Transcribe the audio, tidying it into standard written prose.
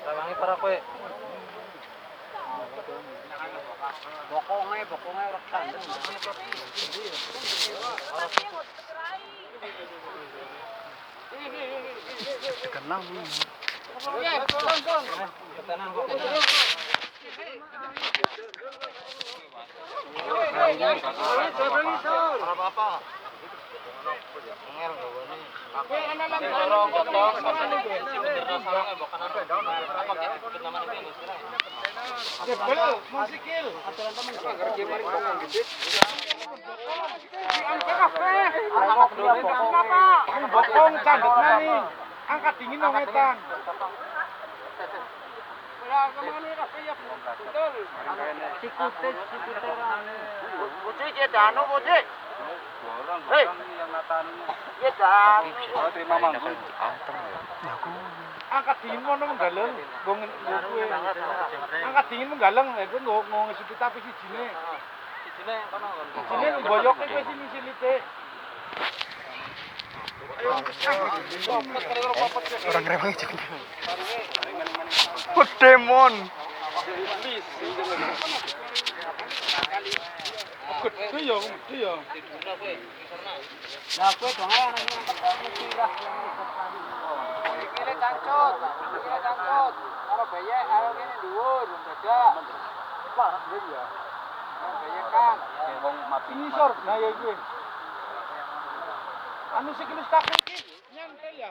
Tawangi para kowe. Bokonge ora kandeng. Kenang. Ketenang kok. Apa-apa. Ngel gawane. Aku ana lang dorong gotong pasane bener sarangnya bukan apa daun apa gitu namanya itu Kil, masih kil. Aturan teman kerja mari ngomong gitu. Bokong candek nani. Angkat dingin dong etan. Ya kemana ya kayak betul. Sikute-sikuterane. Bocah iki dano bocah. Hei, yang natani. Ya dan. Oh, terima manggung. Angkat dingin ngono menggaleng, nggo kuwe. Angkat dingin menggaleng, kuwi nggo ngisi tapi sijine. Sijine kono. Sijine boyoke kowe sini silite. Orang rewangi cek. Demon. Gede ya, gede ya. Lah kowe dong ae ana mesti lah. Iki cangcut. Karo bayek karo kene dhuwur dadak. Pak, ya. Bayek kan. Wong mati. Ini sor, nah ya iki. Anu sik wis tak iki nyantel ya.